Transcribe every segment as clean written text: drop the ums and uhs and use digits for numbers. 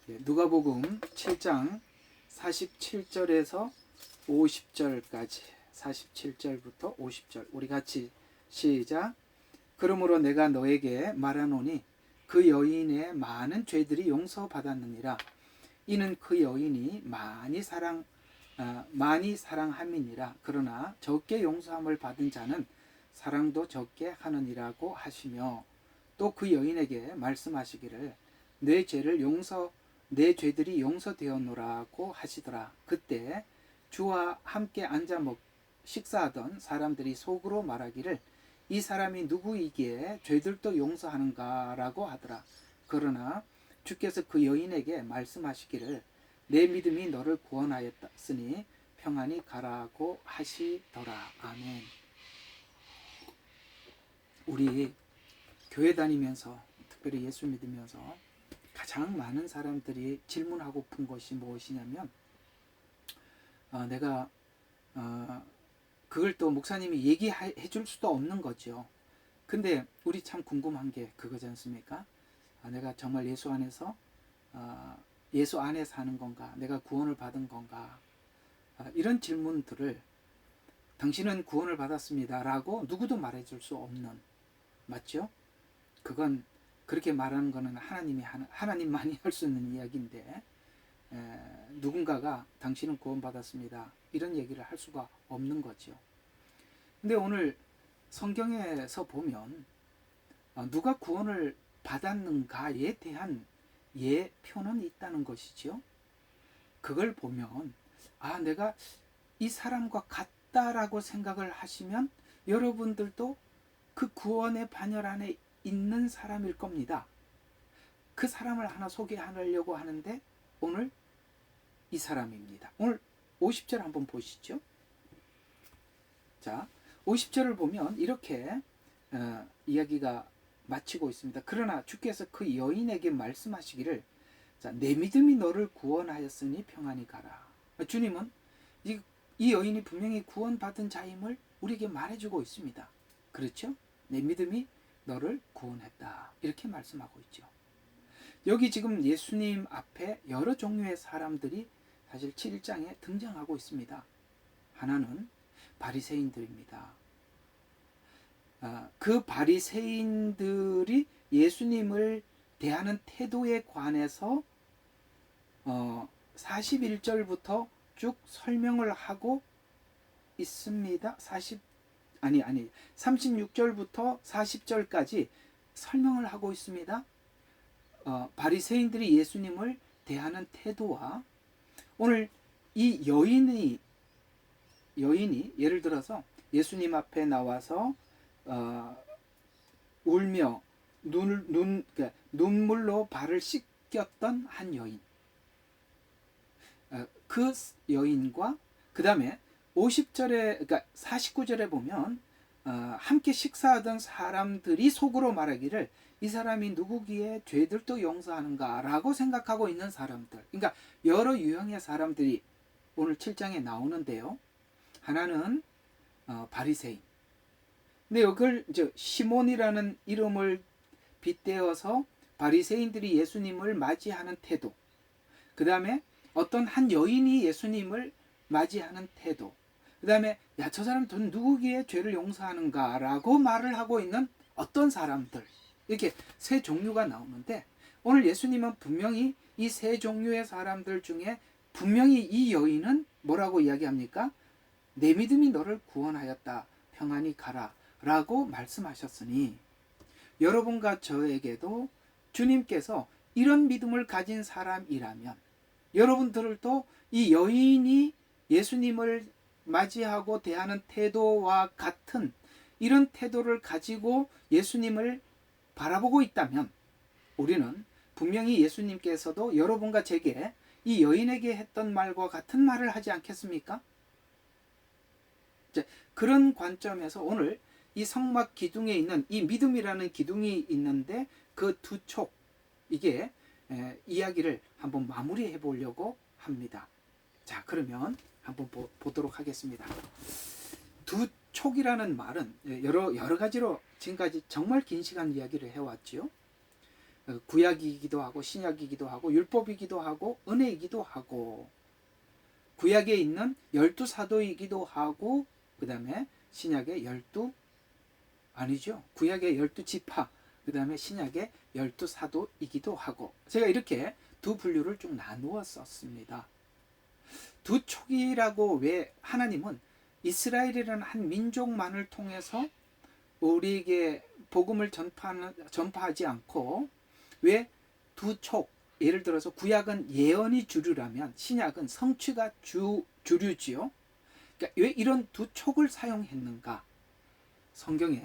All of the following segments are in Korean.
누가복음 7장 47절에서 50절까지 47절부터 50절 우리 같이 시작. 그러므로 내가 너에게 말하노니 그 여인의 많은 죄들이 용서받았느니라. 이는 그 여인이 많이 사랑함이니라. 그러나 적게 용서함을 받은 자는 사랑도 적게 하느니라고 하시며, 또 그 여인에게 말씀하시기를 내 죄들이 용서되었노라고 하시더라. 그때 주와 함께 앉아 식사하던 사람들이 속으로 말하기를 이 사람이 누구이기에 죄들도 용서하는가라고 하더라. 그러나 주께서 그 여인에게 말씀하시기를 내 믿음이 너를 구원하였으니 평안히 가라고 하시더라. 아멘. 우리 교회 다니면서, 특별히 예수 믿으면서 가장 많은 사람들이 질문하고픈 것이 무엇이냐면, 내가 그걸 또 목사님이 얘기해 줄 수도 없는 거죠. 근데 우리 참 궁금한 게 그거지 않습니까? 내가 정말 예수 안에서 예수 안에 사는 건가? 내가 구원을 받은 건가? 이런 질문들을 당신은 구원을 받았습니다 라고 누구도 말해줄 수 없는, 맞죠? 그건 그렇게 말하는 거는 하나님만이 할 수 있는 이야기인데, 누군가가 당신은 구원받았습니다 이런 얘기를 할 수가 없는 거죠. 근데 오늘 성경에서 보면 누가 구원을 받았는가에 대한 예표는 있다는 것이죠. 그걸 보면 내가 이 사람과 같다라고 생각을 하시면 여러분들도 그 구원의 반열 안에 있는 사람일 겁니다. 그 사람을 하나 소개하려고 하는데 오늘 이 사람입니다. 오늘 50절 한번 보시죠. 자, 50절을 보면 이렇게 이야기가 마치고 있습니다. 그러나 주께서 그 여인에게 말씀하시기를 내 믿음이 너를 구원하였으니 평안히 가라. 주님은 이 여인이 분명히 구원받은 자임을 우리에게 말해주고 있습니다. 그렇죠? 내 믿음이 너를 구원했다 이렇게 말씀하고 있죠. 여기 지금 예수님 앞에 여러 종류의 사람들이 사실 7장에 등장하고 있습니다. 하나는 바리새인들입니다. 그 바리새인들이 예수님을 대하는 태도에 관해서 41절부터 쭉 설명을 하고 있습니다. 36절부터 40절까지 설명을 하고 있습니다. 바리새인들이 예수님을 대하는 태도와 오늘 이 여인이 예를 들어서 예수님 앞에 나와서 울며 눈물로 발을 씻겼던 한 여인, 그 여인과 그 다음에 50절에 그러니까 49절에 보면 함께 식사하던 사람들이 속으로 말하기를 이 사람이 누구기에 죄들도 용서하는가 라고 생각하고 있는 사람들, 그러니까 여러 유형의 사람들이 오늘 7장에 나오는데요. 하나는 바리새인. 근데 이걸 이제 시몬이라는 이름을 빗대어서 바리새인들이 예수님을 맞이하는 태도, 그 다음에 어떤 한 여인이 예수님을 맞이하는 태도, 그 다음에 저 사람 누구기에 죄를 용서하는가 라고 말을 하고 있는 어떤 사람들, 이렇게 세 종류가 나오는데 오늘 예수님은 분명히 이 세 종류의 사람들 중에 분명히 이 여인은 뭐라고 이야기합니까? 내 믿음이 너를 구원하였다 평안히 가라 라고 말씀하셨으니 여러분과 저에게도 주님께서 이런 믿음을 가진 사람이라면 여러분들도 이 여인이 예수님을 맞이하고 대하는 태도와 같은 이런 태도를 가지고 예수님을 바라보고 있다면 우리는 분명히 예수님께서도 여러분과 제게 이 여인에게 했던 말과 같은 말을 하지 않겠습니까? 그런 관점에서 오늘 이 성막 기둥에 있는 이 믿음이라는 기둥이 있는데 그 두 촉, 이게 이야기를 한번 마무리해 보려고 합니다. 자, 그러면 한번 보도록 하겠습니다. 두 촉이라는 말은 여러 가지로 지금까지 정말 긴 시간 이야기를 해왔죠. 구약이기도 하고 신약이기도 하고 율법이기도 하고 은혜이기도 하고 구약에 있는 12사도이기도 하고 그 다음에 신약의 12 아니죠. 구약의 12지파 그 다음에 신약의 12사도이기도 하고 제가 이렇게 두 분류를 쭉 나누어 썼습니다. 두 촉이라고 왜 하나님은 이스라엘이라는 한 민족만을 통해서 우리에게 복음을 전파하지 않고 왜 두 촉, 예를 들어서 구약은 예언이 주류라면 신약은 성취가 주류지요. 그러니까 왜 이런 두 촉을 사용했는가? 성경에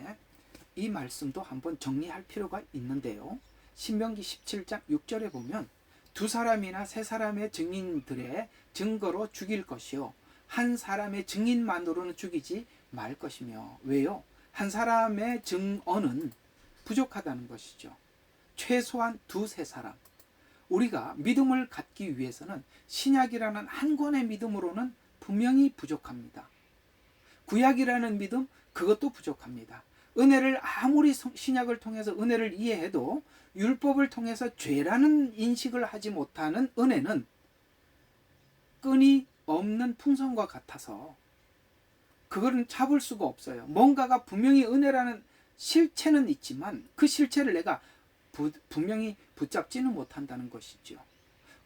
이 말씀도 한번 정리할 필요가 있는데요. 신명기 17장 6절에 보면 두 사람이나 세 사람의 증인들의 증거로 죽일 것이요 한 사람의 증인만으로는 죽이지 말 것이며 왜요? 한 사람의 증언은 부족하다는 것이죠. 최소한 두세 사람. 우리가 믿음을 갖기 위해서는 신약이라는 한 권의 믿음으로는 분명히 부족합니다. 구약이라는 믿음 그것도 부족합니다. 은혜를 아무리 신약을 통해서 은혜를 이해해도 율법을 통해서 죄라는 인식을 하지 못하는 은혜는 끈이 없는 풍선과 같아서 그거는 잡을 수가 없어요. 뭔가가 분명히 은혜라는 실체는 있지만 그 실체를 내가 분명히 붙잡지는 못한다는 것이죠.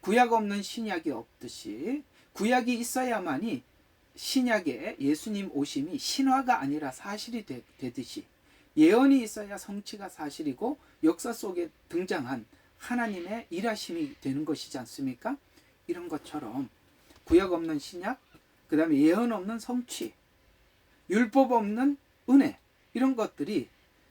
구약 없는 신약이 없듯이 구약이 있어야만이 신약에 예수님 오심이 신화가 아니라 사실이 되듯이 예언이 있어야 성취가 사실이고 역사 속에 등장한 하나님의 일하심이 되는 것이지 않습니까? 이런 것처럼 구약 없는 신약, 그 다음에 예언 없는 성취, 율법 없는 은혜 이런 것들이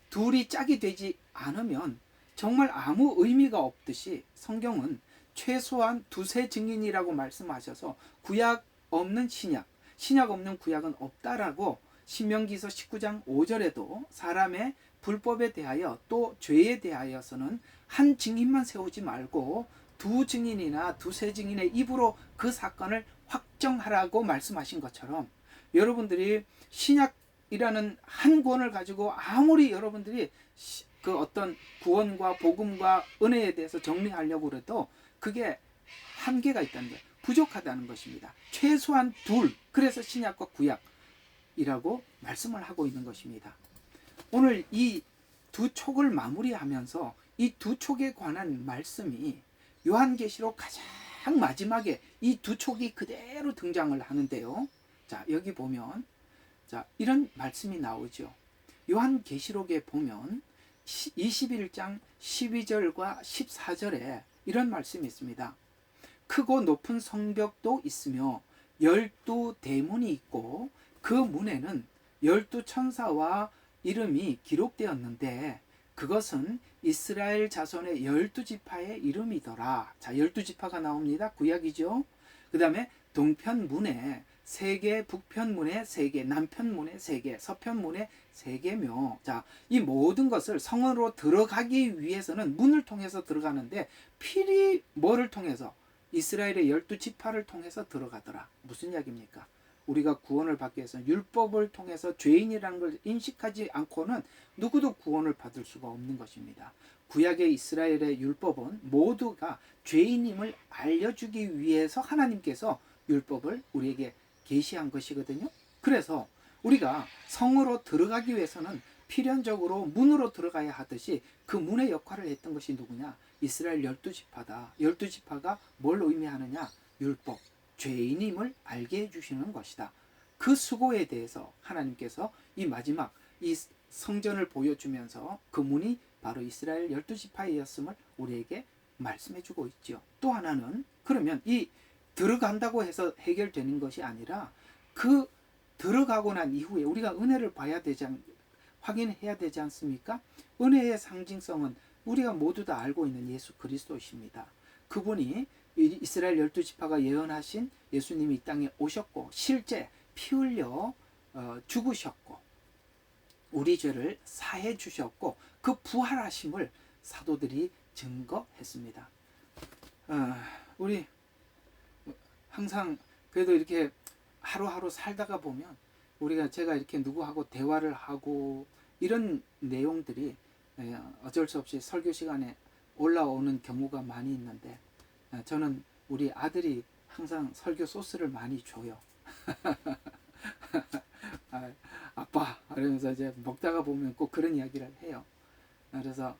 둘이 짝이 되지 않으면 정말 아무 의미가 없듯이 성경은 최소한 두세 증인이라고 말씀하셔서 구약 없는 신약, 신약 없는 구약은 없다라고 신명기서 19장 5절에도 사람의 불법에 대하여 또 죄에 대하여서는 한 증인만 세우지 말고 두 증인이나 두세 증인의 입으로 그 사건을 확정하라고 말씀하신 것처럼 여러분들이 신약이라는 한 권을 가지고 아무리 여러분들이 그 어떤 구원과 복음과 은혜에 대해서 정리하려고 해도 그게 한계가 있다는 거예요. 부족하다는 것입니다. 최소한 둘, 그래서 신약과 구약이라고 말씀을 하고 있는 것입니다. 오늘 이 두 촉을 마무리하면서 이 두 촉에 관한 말씀이 요한계시록 가장 마지막에 이 두 촉이 그대로 등장을 하는데요. 자, 여기 보면 자, 이런 말씀이 나오죠. 요한계시록에 보면 21장 12절과 14절에 이런 말씀이 있습니다. 크고 높은 성벽도 있으며 12대문이 있고 그 문에는 12천사와 이름이 기록되었는데 그것은 이스라엘 자손의 12지파의 이름이더라. 자, 12지파가 나옵니다. 구약이죠. 그 다음에 동편문에 3개, 북편문에 3개, 남편문에 3개, 서편문에 3개며 자, 이 모든 것을 성으로 들어가기 위해서는 문을 통해서 들어가는데 필히 뭐를 통해서? 이스라엘의 12지파를 통해서 들어가더라. 무슨 이야기입니까? 우리가 구원을 받기 위해서 율법을 통해서 죄인이라는 걸 인식하지 않고는 누구도 구원을 받을 수가 없는 것입니다. 구약의 이스라엘의 율법은 모두가 죄인임을 알려주기 위해서 하나님께서 율법을 우리에게 계시한 것이거든요. 그래서 우리가 성으로 들어가기 위해서는 필연적으로 문으로 들어가야 하듯이 그 문의 역할을 했던 것이 누구냐? 이스라엘 12지파다. 12지파가 뭘 의미하느냐? 율법, 죄인임을 알게 해주시는 것이다. 그 수고에 대해서 하나님께서 이 마지막 이 성전을 보여주면서 그 문이 바로 이스라엘 12지파이었음을 우리에게 말씀해주고 있죠. 또 하나는 그러면 이 들어간다고 해서 해결되는 것이 아니라 그 들어가고 난 이후에 우리가 은혜를 봐야 되지 확인해야 되지 않습니까? 은혜의 상징성은 우리가 모두 다 알고 있는 예수 그리스도이십니다. 그분이 이스라엘 12지파가 예언하신 예수님이 이 땅에 오셨고 실제 피 흘려 죽으셨고 우리 죄를 사해 주셨고 그 부활하심을 사도들이 증거했습니다. 우리 항상 그래도 이렇게 하루하루 살다가 보면 제가 이렇게 누구하고 대화를 하고 이런 내용들이 어쩔 수 없이 설교 시간에 올라오는 경우가 많이 있는데 저는 우리 아들이 항상 설교 소스를 많이 줘요. 아빠 그러면서 이제 먹다가 보면 꼭 그런 이야기를 해요. 그래서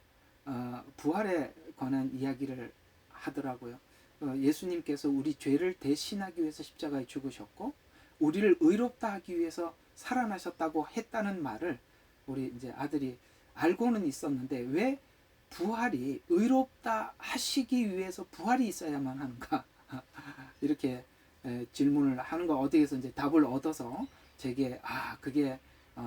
부활에 관한 이야기를 하더라고요. 예수님께서 우리 죄를 대신하기 위해서 십자가에 죽으셨고 우리를 의롭다 하기 위해서 살아나셨다고 했다는 말을 우리 이제 아들이 알고는 있었는데 왜 부활이 의롭다 하시기 위해서 부활이 있어야만 하는가 이렇게 질문을 하는 거 어디에서 이제 답을 얻어서 제게 그게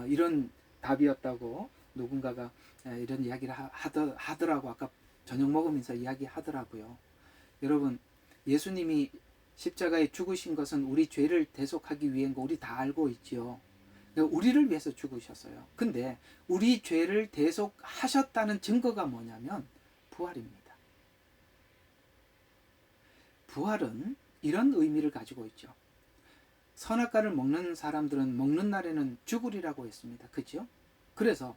이런 답이었다고 누군가가 이런 이야기를 하더라고. 아까 저녁 먹으면서 이야기하더라고요. 여러분, 예수님이 십자가에 죽으신 것은 우리 죄를 대속하기 위한 거 우리 다 알고 있지요. 우리를 위해서 죽으셨어요. 근데 우리 죄를 대속하셨다는 증거가 뭐냐면 부활입니다. 부활은 이런 의미를 가지고 있죠. 선악과를 먹는 사람들은 먹는 날에는 죽으리라고 했습니다. 그렇죠? 그래서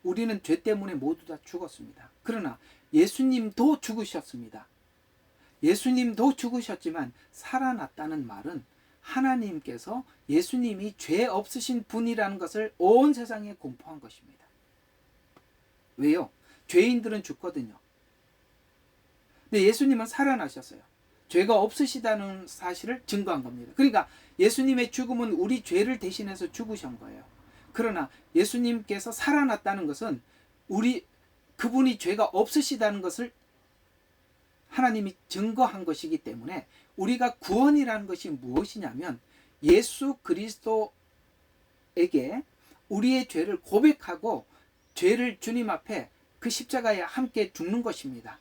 우리는 죄 때문에 모두 다 죽었습니다. 그러나 예수님도 죽으셨습니다. 예수님도 죽으셨지만 살아났다는 말은 하나님께서 예수님이 죄 없으신 분이라는 것을 온 세상에 공포한 것입니다. 왜요? 죄인들은 죽거든요. 근데 예수님은 살아나셨어요. 죄가 없으시다는 사실을 증거한 겁니다. 그러니까 예수님의 죽음은 우리 죄를 대신해서 죽으신 거예요. 그러나 예수님께서 살아났다는 것은 그분이 죄가 없으시다는 것을 하나님이 증거한 것이기 때문에 우리가 구원이라는 것이 무엇이냐면 예수 그리스도에게 우리의 죄를 고백하고 죄를 주님 앞에 그 십자가에 함께 죽는 것입니다.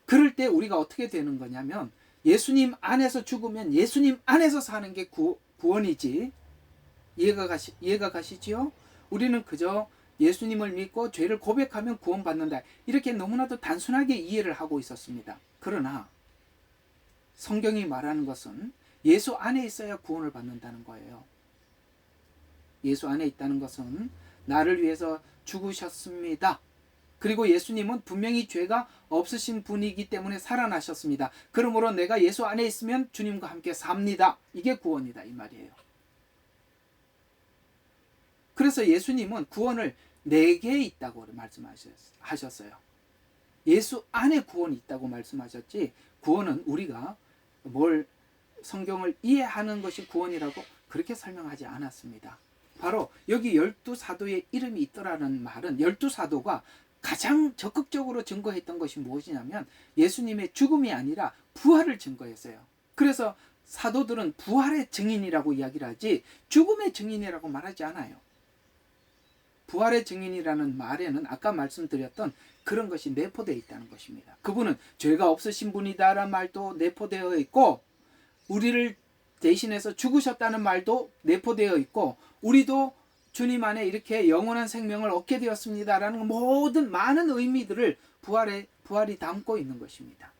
그럴 때 우리가 어떻게 되는 거냐면 예수님 안에서 죽으면 예수님 안에서 사는 게 구원이지. 이해가 가시지요? 우리는 그저 예수님을 믿고 죄를 고백하면 구원받는다. 이렇게 너무나도 단순하게 이해를 하고 있었습니다. 그러나 성경이 말하는 것은 예수 안에 있어야 구원을 받는다는 거예요. 예수 안에 있다는 것은 나를 위해서 죽으셨습니다. 그리고 예수님은 분명히 죄가 없으신 분이기 때문에 살아나셨습니다. 그러므로 내가 예수 안에 있으면 주님과 함께 삽니다. 이게 구원이다 이 말이에요. 그래서 예수님은 구원을 내게 있다고 말씀하셨어요. 예수 안에 구원이 있다고 말씀하셨지 구원은 우리가 성경을 이해하는 것이 구원이라고 그렇게 설명하지 않았습니다. 바로 여기 12사도의 이름이 있더라는 말은 12사도가 가장 적극적으로 증거했던 것이 무엇이냐면 예수님의 죽음이 아니라 부활을 증거했어요. 그래서 사도들은 부활의 증인이라고 이야기를 하지 죽음의 증인이라고 말하지 않아요. 부활의 증인이라는 말에는 아까 말씀드렸던 그런 것이 내포되어 있다는 것입니다. 그분은 죄가 없으신 분이다라는 말도 내포되어 있고 우리를 대신해서 죽으셨다는 말도 내포되어 있고 우리도 주님 안에 이렇게 영원한 생명을 얻게 되었습니다라는 모든 많은 의미들을 부활이 담고 있는 것입니다.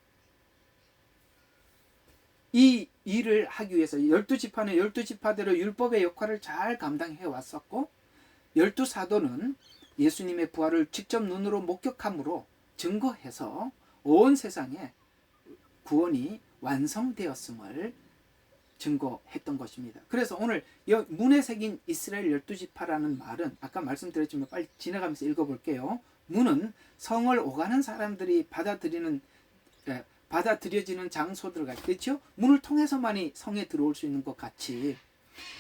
이 일을 하기 위해서 12지파는 12지파대로 율법의 역할을 잘 감당해 왔었고 12사도는 예수님의 부활을 직접 눈으로 목격함으로 증거해서 온 세상에 구원이 완성되었음을 증거했던 것입니다. 그래서 오늘 문에 새긴 이스라엘 12지파라는 말은 아까 말씀드렸지만 빨리 지나가면서 읽어볼게요. 문은 성을 오가는 사람들이 받아들여지는 장소들 같이 그렇죠? 문을 통해서만이 성에 들어올 수 있는 것 같이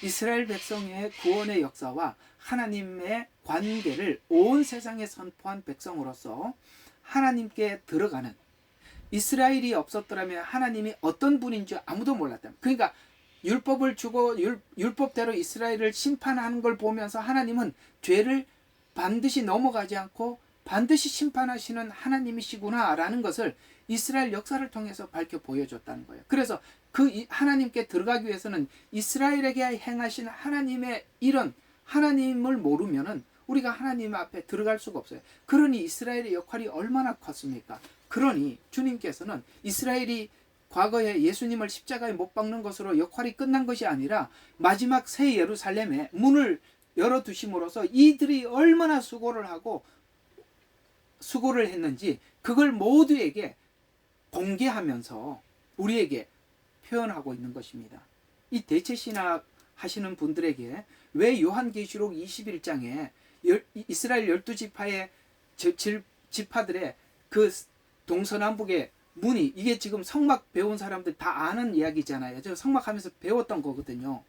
이스라엘 백성의 구원의 역사와 하나님의 관계를 온 세상에 선포한 백성으로서 하나님께 들어가는 이스라엘이 없었더라면 하나님이 어떤 분인지 아무도 몰랐다. 그러니까 율법을 주고 율법대로 이스라엘을 심판하는 걸 보면서 하나님은 죄를 반드시 넘어가지 않고 반드시 심판하시는 하나님이시구나라는 것을 이스라엘 역사를 통해서 밝혀 보여줬다는 거예요. 그래서 그 하나님께 들어가기 위해서는 이스라엘에게 행하신 하나님의 이런 하나님을 모르면은 우리가 하나님 앞에 들어갈 수가 없어요. 그러니 이스라엘의 역할이 얼마나 컸습니까? 그러니 주님께서는 이스라엘이 과거에 예수님을 십자가에 못 박는 것으로 역할이 끝난 것이 아니라 마지막 새 예루살렘에 문을 열어두심으로써 이들이 얼마나 수고를 하고 수고를 했는지 그걸 모두에게 공개하면서 우리에게 표현하고 있는 것입니다. 이 대체신학 하시는 분들에게 왜 요한계시록 21장에 이스라엘 12지파의 지파들의 그 동서남북의 문이, 이게 지금 성막 배운 사람들 다 아는 이야기잖아요. 저 성막하면서 배웠던 거거든요.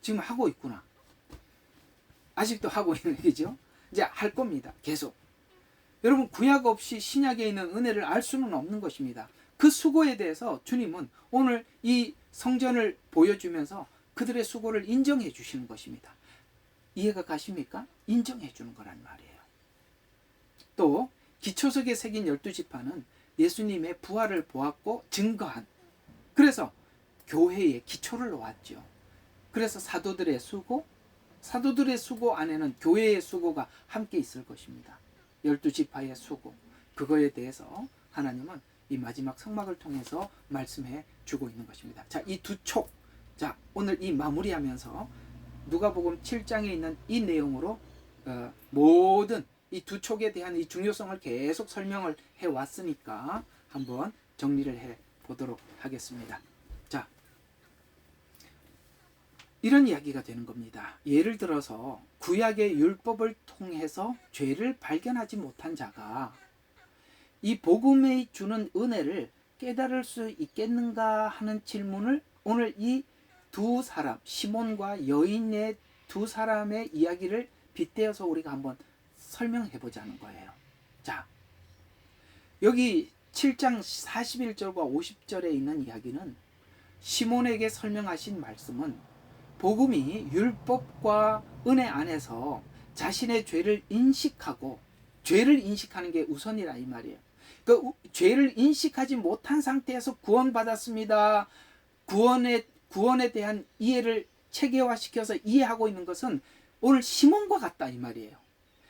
지금 하고 있구나. 아직도 하고 있는 얘기죠. 이제 할 겁니다. 계속. 여러분, 구약 없이 신약에 있는 은혜를 알 수는 없는 것입니다. 그 수고에 대해서 주님은 오늘 이 성전을 보여주면서 그들의 수고를 인정해 주시는 것입니다. 이해가 가십니까? 인정해 주는 거란 말이에요. 또 기초석에 새긴 12지파는 예수님의 부활을 보았고 증거한, 그래서 교회의 기초를 놓았죠. 그래서 사도들의 수고 안에는 교회의 수고가 함께 있을 것입니다. 12지파의 수고, 그거에 대해서 하나님은 이 마지막 성막을 통해서 말씀해 주고 있는 것입니다. 자, 이 두 촉, 자, 오늘 이 마무리하면서 누가복음 7장에 있는 이 내용으로 모든 이 두 촉에 대한 이 중요성을 계속 설명을 해 왔으니까 한번 정리를 해 보도록 하겠습니다. 자, 이런 이야기가 되는 겁니다. 예를 들어서 구약의 율법을 통해서 죄를 발견하지 못한 자가 이 복음이 주는 은혜를 깨달을 수 있겠는가 하는 질문을 오늘 이 두 사람, 시몬과 여인의 두 사람의 이야기를 빗대어서 우리가 한번 설명해 보자는 거예요. 자, 여기 7장 41절과 50절에 있는 이야기는 시몬에게 설명하신 말씀은 복음이 율법과 은혜 안에서 자신의 죄를 인식하고, 죄를 인식하는 게 우선이라 이 말이에요. 그 죄를 인식하지 못한 상태에서 구원받았습니다. 구원에 대한 이해를 체계화시켜서 이해하고 있는 것은 오늘 시몬과 같다 이 말이에요.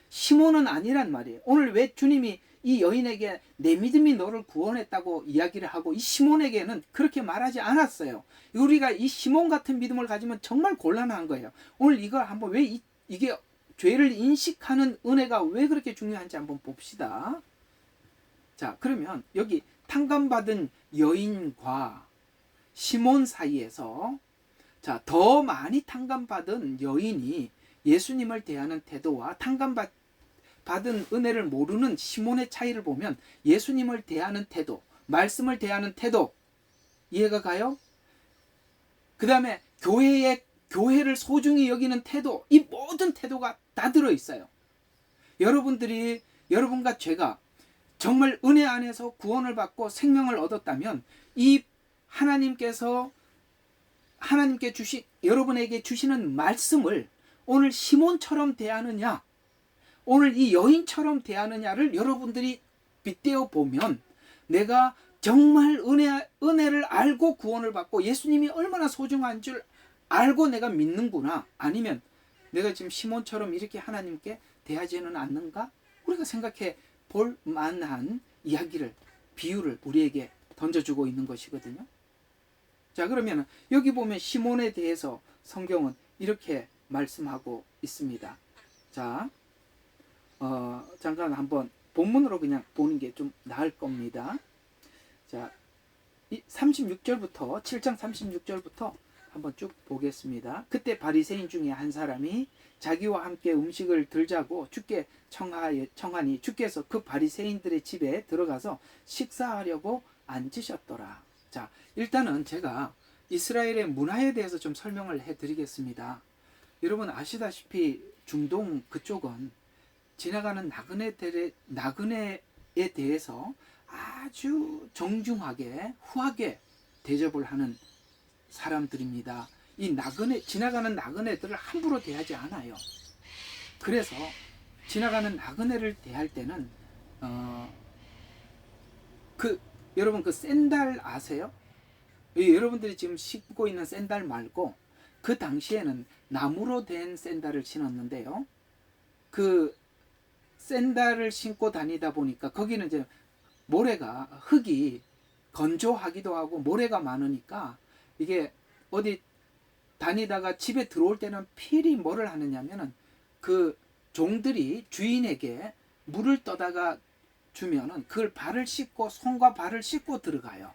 시몬은 아니란 말이에요. 오늘 왜 주님이 이 여인에게 내 믿음이 너를 구원했다고 이야기를 하고 이 시몬에게는 그렇게 말하지 않았어요. 우리가 이 시몬 같은 믿음을 가지면 정말 곤란한 거예요. 오늘 이걸 한번 왜 이게 죄를 인식하는 은혜가 왜 그렇게 중요한지 한번 봅시다. 자, 그러면 여기 탕감받은 여인과 시몬 사이에서, 자, 더 많이 탕감받은 여인이 예수님을 대하는 태도와 탕감받은 은혜를 모르는 시몬의 차이를 보면 예수님을 대하는 태도, 말씀을 대하는 태도, 이해가 가요? 그 다음에 교회를 소중히 여기는 태도, 이 모든 태도가 다 들어있어요. 여러분과 제가 정말 은혜 안에서 구원을 받고 생명을 얻었다면 이 여러분에게 주시는 말씀을 오늘 시몬처럼 대하느냐, 오늘 이 여인처럼 대하느냐를 여러분들이 빗대어 보면 내가 정말 은혜를 알고 구원을 받고 예수님이 얼마나 소중한 줄 알고 내가 믿는구나, 아니면 내가 지금 시몬처럼 이렇게 하나님께 대하지는 않는가, 우리가 생각해 볼 만한 이야기를, 비유를 우리에게 던져주고 있는 것이거든요. 자, 그러면 여기 보면 시몬에 대해서 성경은 이렇게 말씀하고 있습니다. 자, 잠깐 한번 본문으로 그냥 보는 게 좀 나을 겁니다. 자, 36절부터 7장 36절부터 한번 쭉 보겠습니다. 그때 바리새인 중에 한 사람이 자기와 함께 음식을 들자고 주께 청하니 주께서 그 바리새인들의 집에 들어가서 식사하려고 앉으셨더라. 자, 일단은 제가 이스라엘의 문화에 대해서 좀 설명을 해드리겠습니다. 여러분 아시다시피 중동 그쪽은 지나가는 나그네에 대해서 아주 정중하게 후하게 대접을 하는 사람들입니다. 이 지나가는 나그네들을 함부로 대하지 않아요. 그래서 지나가는 나그네를 대할 때는 여러분 그 샌들 아세요? 여러분들이 지금 신고 있는 샌들 말고 그 당시에는 나무로 된 샌들을 신었는데요. 그 샌들을 신고 다니다 보니까 거기는 이제 흙이 건조하기도 하고 모래가 많으니까 이게 어디 다니다가 집에 들어올 때는 필히 뭐를 하느냐면은 그 종들이 주인에게 물을 떠다가 주면은 그걸 발을 씻고 손과 발을 씻고 들어가요.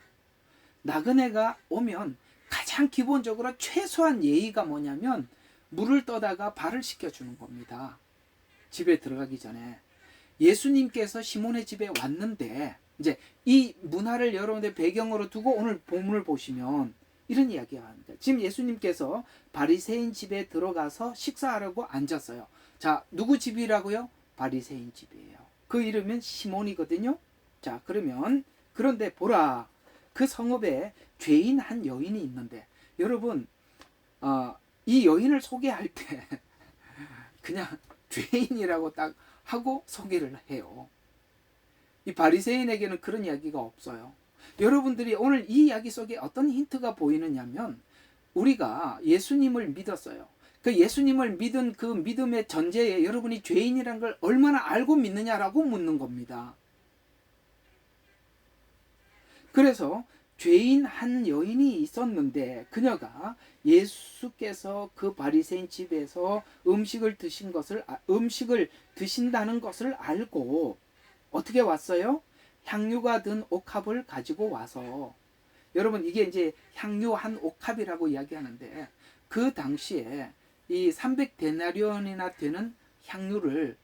나그네가 오면 가장 기본적으로 최소한 예의가 뭐냐면 물을 떠다가 발을 씻겨주는 겁니다. 집에 들어가기 전에. 예수님께서 시몬의 집에 왔는데 이제 이 문화를 여러분들 배경으로 두고 오늘 본문을 보시면 이런 이야기가 합니다. 지금 예수님께서 바리새인 집에 들어가서 식사하려고 앉았어요. 자, 누구 집이라고요? 바리새인 집이에요. 그 이름은 시몬이거든요. 자, 그러면 그런데 보라, 그 성읍에 죄인 한 여인이 있는데, 여러분 이 여인을 소개할 때 그냥 죄인이라고 딱 하고 소개를 해요. 이 바리새인에게는 그런 이야기가 없어요. 여러분들이 오늘 이 이야기 속에 어떤 힌트가 보이느냐면, 우리가 예수님을 믿었어요. 그 예수님을 믿은 그 믿음의 전제에 여러분이 죄인이라는 걸 얼마나 알고 믿느냐라고 묻는 겁니다. 그래서 죄인 한 여인이 있었는데, 그녀가 예수께서 그 바리새인 집에서 음식을 드신다는 것을 알고 어떻게 왔어요? 향유가 든 옥합을 가지고 와서, 여러분 이게 이제 향유 한 옥합이라고 이야기하는데, 그 당시에 이 300데나리온이나 되는 향유를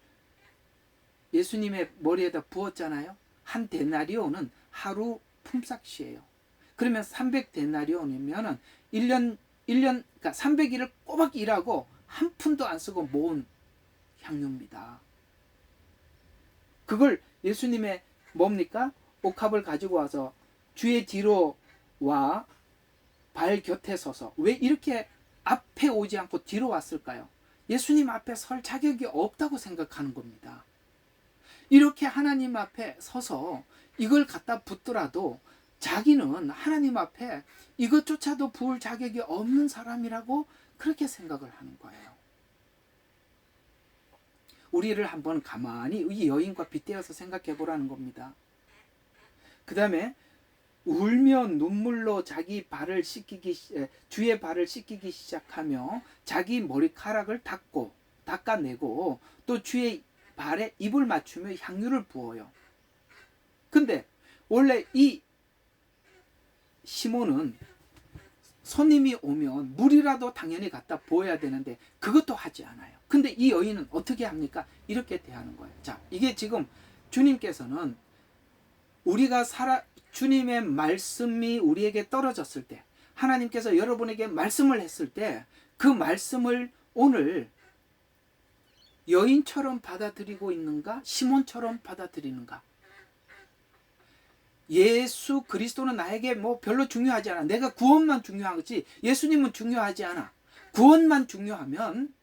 예수님의 머리에다 부었잖아요. 한 데나리온은 하루 품삯이에요. 그러면 300데나리온이면은 1년 그러니까 300일을 꼬박 일하고 한 푼도 안 쓰고 모은 향유입니다. 그걸 예수님의 뭡니까? 옥합을 가지고 와서 주의 뒤로 와 발 곁에 서서, 왜 이렇게 앞에 오지 않고 뒤로 왔을까요? 예수님 앞에 설 자격이 없다고 생각하는 겁니다. 이렇게 하나님 앞에 서서 이걸 갖다 붓더라도 자기는 하나님 앞에 이것조차도 부을 자격이 없는 사람이라고 그렇게 생각을 하는 거예요. 우리를 한번 가만히 이 여인과 빗대어서 생각해 보라는 겁니다. 그 다음에 울며 눈물로 자기 발을 주의 발을 씻기기 시작하며 자기 머리카락을 닦아내고 또 주의 발에 입을 맞추며 향유를 부어요. 근데 원래 이 시몬은 손님이 오면 물이라도 당연히 갖다 부어야 되는데 그것도 하지 않아요. 근데 이 여인은 어떻게 합니까? 이렇게 대하는 거예요. 자, 이게 지금 주님께서는 주님의 말씀이 우리에게 떨어졌을 때, 하나님께서 여러분에게 말씀을 했을 때 그 말씀을 오늘 여인처럼 받아들이고 있는가? 시몬처럼 받아들이는가? 예수 그리스도는 나에게 뭐 별로 중요하지 않아. 내가 구원만 중요한 거지 예수님은 중요하지 않아. 구원만 중요하면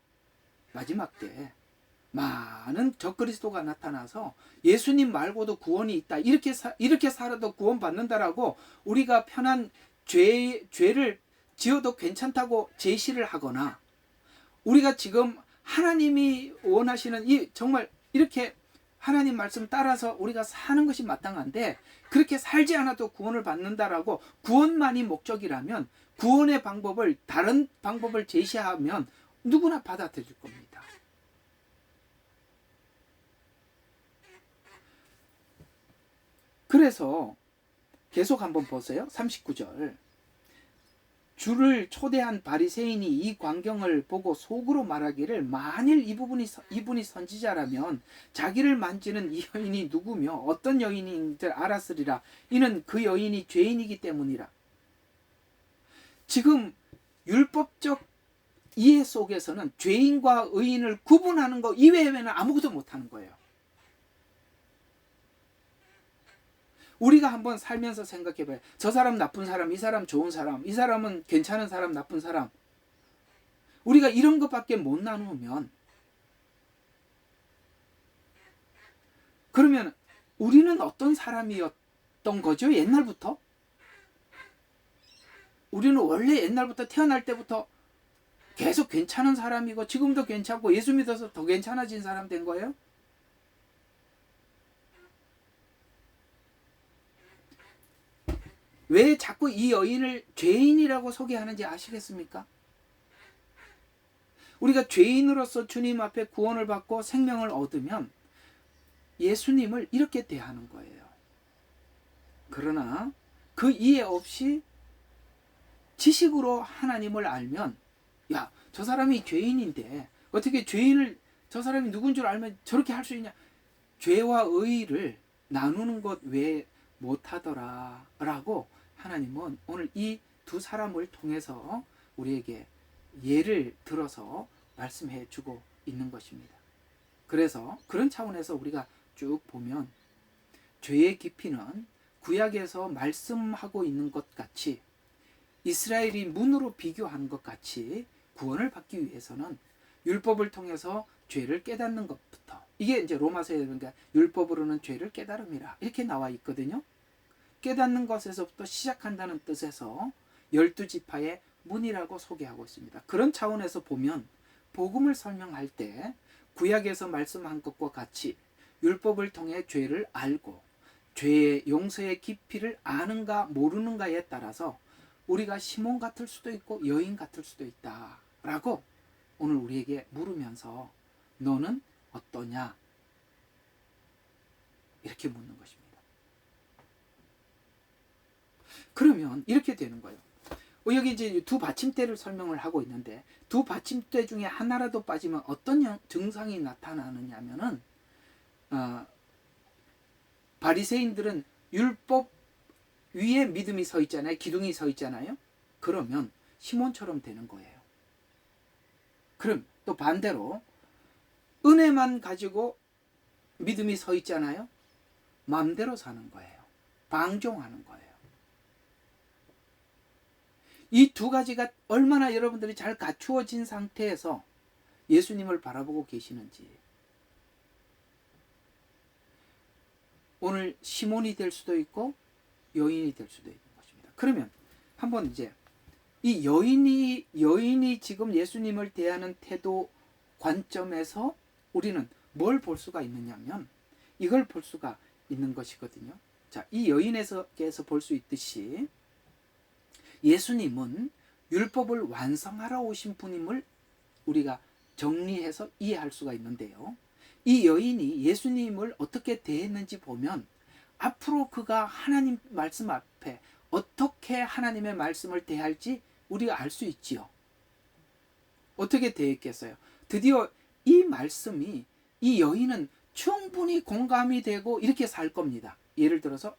마지막 때 많은 적그리스도가 나타나서 예수님 말고도 구원이 있다, 이렇게 살아도 구원받는다라고 우리가 편한 죄를 지어도 괜찮다고 제시를 하거나, 우리가 지금 하나님이 원하시는 이 정말 이렇게 하나님 말씀 따라서 우리가 사는 것이 마땅한데 그렇게 살지 않아도 구원을 받는다라고 구원만이 목적이라면, 구원의 방법을 다른 방법을 제시하면 누구나 받아들일 겁니다. 그래서 계속 한번 보세요. 39절. 주를 초대한 바리새인이 이 광경을 보고 속으로 말하기를, 만일 이분이 선지자라면 자기를 만지는 이 여인이 누구며 어떤 여인인지 알았으리라. 이는 그 여인이 죄인이기 때문이라. 지금 율법적 이해 속에서는 죄인과 의인을 구분하는 거 이외에는 아무것도 못하는 거예요. 우리가 한번 살면서 생각해봐요. 저 사람 나쁜 사람, 이 사람 좋은 사람, 이 사람은 괜찮은 사람, 나쁜 사람. 우리가 이런 것밖에 못 나누면, 그러면 우리는 어떤 사람이었던 거죠? 옛날부터? 우리는 원래 옛날부터 태어날 때부터 계속 괜찮은 사람이고 지금도 괜찮고 예수 믿어서 더 괜찮아진 사람 된 거예요? 왜 자꾸 이 여인을 죄인이라고 소개하는지 아시겠습니까? 우리가 죄인으로서 주님 앞에 구원을 받고 생명을 얻으면 예수님을 이렇게 대하는 거예요. 그러나 그 이해 없이 지식으로 하나님을 알면, 야, 저 사람이 죄인인데 어떻게 죄인을, 저 사람이 누군 줄 알면 저렇게 할 수 있냐. 죄와 의를 나누는 것 왜 못하더라 라고 하나님은 오늘 이 두 사람을 통해서 우리에게 예를 들어서 말씀해 주고 있는 것입니다. 그래서 그런 차원에서 우리가 쭉 보면 죄의 깊이는 구약에서 말씀하고 있는 것 같이, 이스라엘이 문으로 비교하는 것 같이 구원을 받기 위해서는 율법을 통해서 죄를 깨닫는 것부터, 이게 이제 로마서에 그러니까 율법으로는 죄를 깨달음이라 이렇게 나와 있거든요. 깨닫는 것에서부터 시작한다는 뜻에서 12지파의 문이라고 소개하고 있습니다. 그런 차원에서 보면 복음을 설명할 때 구약에서 말씀한 것과 같이 율법을 통해 죄를 알고 죄의 용서의 깊이를 아는가 모르는가에 따라서 우리가 시몬 같을 수도 있고 여인 같을 수도 있다라고 오늘 우리에게 물으면서 너는 어떠냐? 이렇게 묻는 것입니다. 그러면 이렇게 되는 거예요. 여기 이제 두 받침대를 설명을 하고 있는데, 두 받침대 중에 하나라도 빠지면 어떤 증상이 나타나느냐면은, 바리새인들은 율법 위에 믿음이 서 있잖아요. 기둥이 서 있잖아요. 그러면 시몬처럼 되는 거예요. 그럼 또 반대로 은혜만 가지고 믿음이 서 있잖아요. 마음대로 사는 거예요. 방종하는 거예요. 이 두 가지가 얼마나 여러분들이 잘 갖추어진 상태에서 예수님을 바라보고 계시는지. 오늘 시몬이 될 수도 있고 여인이 될 수도 있는 것입니다. 그러면 한번 이제 이 여인이 지금 예수님을 대하는 태도 관점에서 우리는 뭘 볼 수가 있느냐면 이걸 볼 수가 있는 것이거든요. 자, 이 여인에서 볼 수 있듯이 예수님은 율법을 완성하러 오신 분임을 우리가 정리해서 이해할 수가 있는데요. 이 여인이 예수님을 어떻게 대했는지 보면 앞으로 그가 하나님 말씀 앞에 어떻게 하나님의 말씀을 대할지 우리가 알 수 있지요. 어떻게 대했겠어요? 드디어 이 말씀이, 이 여인은 충분히 공감이 되고 이렇게 살 겁니다. 예를 들어서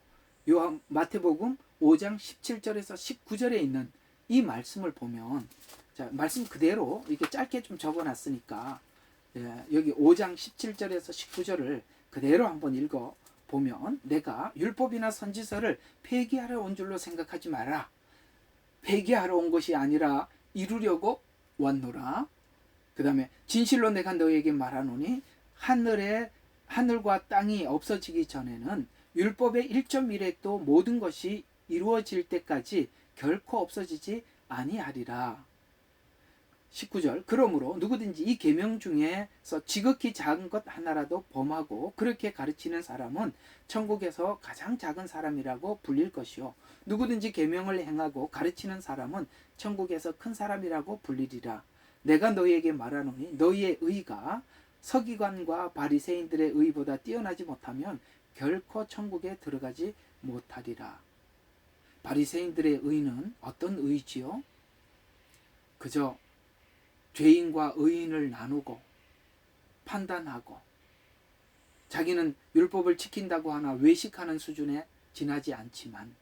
마태복음 5장 17절에서 19절에 있는 이 말씀을 보면, 자, 말씀 그대로 이렇게 짧게 좀 적어놨으니까 여기 5장 17절에서 19절을 그대로 한번 읽어 보면, 내가 율법이나 선지서를 폐기하러 온 줄로 생각하지 마라. 폐기하러 온 것이 아니라 이루려고 왔노라. 그 다음에 진실로 내가 너에게 말하노니 하늘과 땅이 없어지기 전에는 율법의 1.1획도 모든 것이 이루어질 때까지 결코 없어지지 아니하리라. 19절, 그러므로 누구든지 이 계명 중에서 지극히 작은 것 하나라도 범하고 그렇게 가르치는 사람은 천국에서 가장 작은 사람이라고 불릴 것이요, 누구든지 계명을 행하고 가르치는 사람은 천국에서 큰 사람이라고 불리리라. 내가 너희에게 말하노니 너희의 의가 서기관과 바리새인들의 의보다 뛰어나지 못하면 결코 천국에 들어가지 못하리라. 바리새인들의 의는 어떤 의지요? 그저 죄인과 의인을 나누고 판단하고 자기는 율법을 지킨다고 하나 외식하는 수준에 지나지 않지만,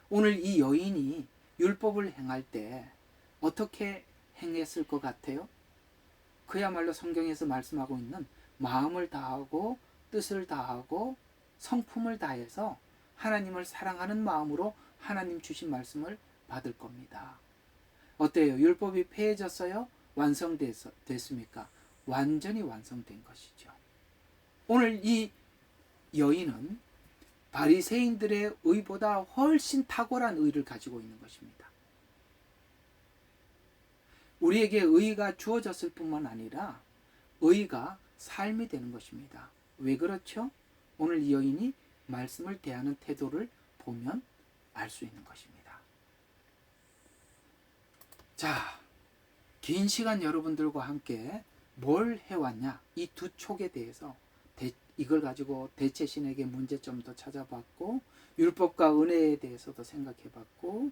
오늘 이 여인이 율법을 행할 때 어떻게 행했을 것 같아요? 그야말로 성경에서 말씀하고 있는 마음을 다하고 뜻을 다하고 성품을 다해서 하나님을 사랑하는 마음으로 하나님 주신 말씀을 받을 겁니다. 어때요? 율법이 폐해졌어요? 완성됐습니까? 완전히 완성된 것이죠. 오늘 이 여인은 바리새인들의 의보다 훨씬 탁월한 의를 가지고 있는 것입니다. 우리에게 의가 주어졌을 뿐만 아니라 의가 삶이 되는 것입니다. 왜 그렇죠? 오늘 이 여인이 말씀을 대하는 태도를 보면 알 수 있는 것입니다. 자, 긴 시간 여러분들과 함께 뭘 해왔냐, 이 두 촉에 대해서 이걸 가지고 대체 신학의 문제점도 찾아봤고 율법과 은혜에 대해서도 생각해봤고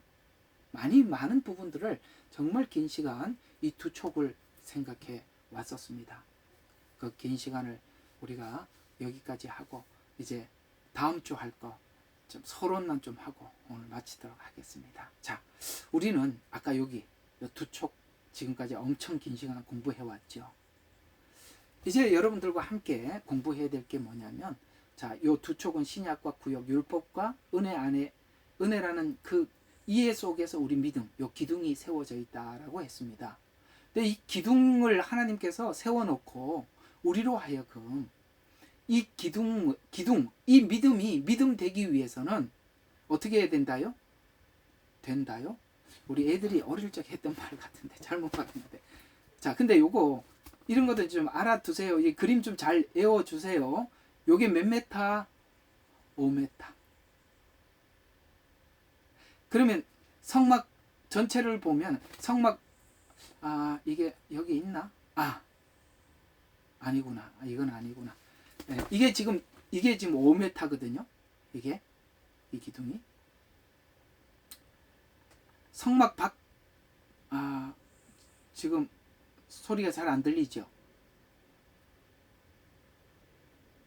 많은 부분들을 정말 긴 시간 이 두 촉을 생각해 왔었습니다. 그 긴 시간을 우리가 여기까지 하고 이제 다음 주 할 거 좀 서론만 좀 하고 오늘 마치도록 하겠습니다. 자, 우리는 아까 여기 두 촉 지금까지 엄청 긴 시간 공부해 왔죠. 이제 여러분들과 함께 공부해야 될 게 뭐냐면, 자, 요 두 촉은 신약과 구약, 율법과 은혜 안에, 은혜라는 그 이해 속에서 우리 믿음, 요 기둥이 세워져 있다라고 했습니다. 근데 이 기둥을 하나님께서 세워놓고 우리로 하여금 이 이 믿음이 믿음 되기 위해서는 어떻게 해야 된다요? 된다요? 우리 애들이 어릴 적 했던 말 같은데 잘못 봤는데. 자, 근데 요거 이런 것들 좀 알아두세요. 이 그림 좀 잘 외워주세요. 요게 몇 메타? 5메타. 그러면 성막 전체를 보면 성막 이게 여기 있나? 아니구나. 이건 아니구나. 네, 이게 지금 5m거든요. 이게 이 기둥이 성막 밖 지금 소리가 잘 안 들리죠?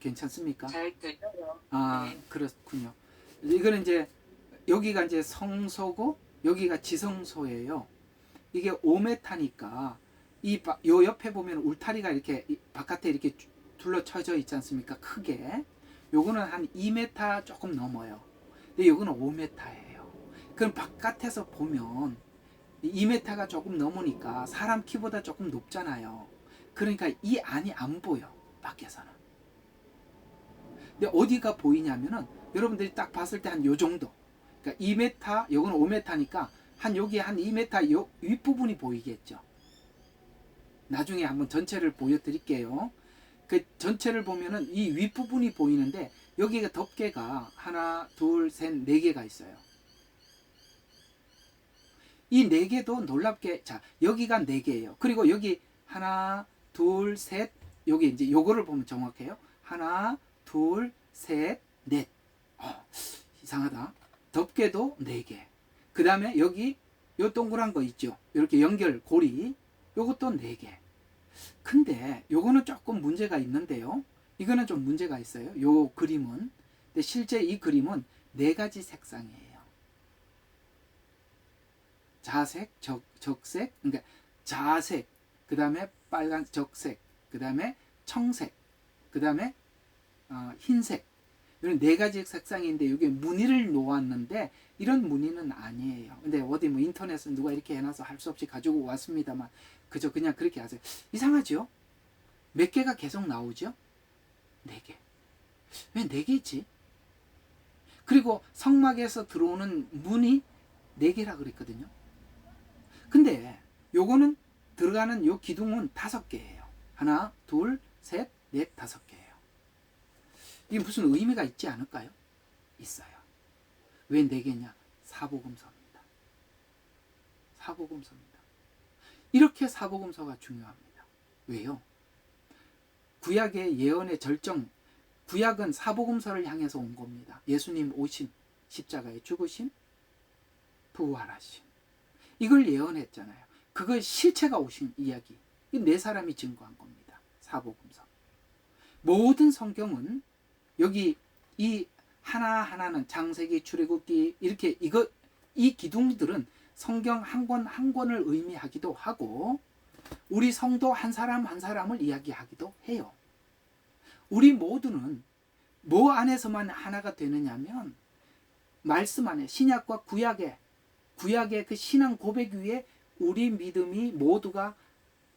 괜찮습니까? 잘 들려요. 네. 그렇군요. 이거는 이제 여기가 이제 성소고 여기가 지성소예요. 이게 5m니까 요 옆에 보면 울타리가 이렇게 바깥에 이렇게 둘러쳐져 있지 않습니까? 크게. 요거는 한 2m 조금 넘어요. 근데 요거는 5m예요. 그럼 바깥에서 보면 2m가 조금 넘으니까 사람 키보다 조금 높잖아요. 그러니까 이 안이 안 보여, 밖에서는. 근데 어디가 보이냐면은 여러분들이 딱 봤을 때 한 요 정도. 그러니까 2m, 요거는 5m니까 한 여기 한 2m 요 윗부분이 보이겠죠. 나중에 한번 전체를 보여드릴게요. 그 전체를 보면은 이 윗부분이 보이는데 여기가 덮개가 하나, 둘, 셋, 네 개가 있어요. 이 네 개도 놀랍게, 자, 여기가 네 개예요. 그리고 여기 하나, 둘, 셋, 여기 이제 요거를 보면 정확해요. 하나, 둘, 셋, 넷. 이상하다. 덮개도 네 개. 그 다음에 여기 요 동그란 거 있죠. 이렇게 연결 고리. 요것도 네 개. 근데 요거는 조금 문제가 있는데요. 이거는 좀 문제가 있어요. 요 그림은. 근데 실제 이 그림은 네 가지 색상이에요. 자색, 적색, 그러니까 자색, 그 다음에 빨간 적색, 그 다음에 청색, 그 다음에 흰색. 이런 네 가지 색상인데 이게 무늬를 놓았는데 이런 무늬는 아니에요. 근데 어디 뭐 인터넷에 누가 이렇게 해놔서 할 수 없이 가지고 왔습니다만 그저 그냥 그렇게 하세요. 이상하죠? 몇 개가 계속 나오죠? 네 개. 왜 네 개지? 그리고 성막에서 들어오는 문이 네 개라 그랬거든요. 근데 요거는 들어가는 요 기둥은 5개예요. 하나, 둘, 셋, 넷, 5개예요. 이게 무슨 의미가 있지 않을까요? 있어요. 왜 4개냐? 사복음서입니다. 사복음서입니다. 이렇게 사복음서가 중요합니다. 왜요? 구약의 예언의 절정, 구약은 사복음서를 향해서 온 겁니다. 예수님 오심, 십자가에 죽으심, 부활하심. 이걸 예언했잖아요. 그걸 실체가 오신 이야기. 이 네 사람이 증거한 겁니다. 사복음서. 모든 성경은 여기 이 하나하나는 창세기, 출애굽기 이렇게 이 기둥들은 성경 한 권 한 권을 의미하기도 하고 우리 성도 한 사람 한 사람을 이야기하기도 해요. 우리 모두는 뭐 안에서만 하나가 되느냐면 말씀 안에 신약과 구약의 그 신앙 고백 위에 우리 믿음이 모두가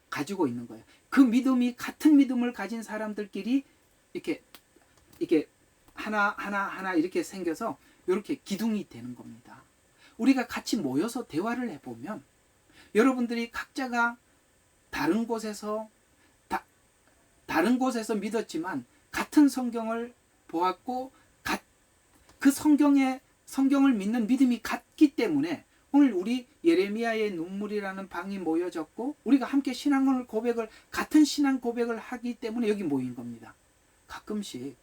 가지고 있는 거예요. 그 믿음이 같은 믿음을 가진 사람들끼리 이렇게 하나 이렇게 생겨서 이렇게 기둥이 되는 겁니다. 우리가 같이 모여서 대화를 해보면 여러분들이 각자가 다른 곳에서 믿었지만 같은 성경을 보았고 그 성경을 믿는 믿음이 같기 때문에 오늘 우리 예레미야의 눈물이라는 방이 모여졌고 우리가 함께 같은 신앙 고백을 하기 때문에 여기 모인 겁니다. 가끔씩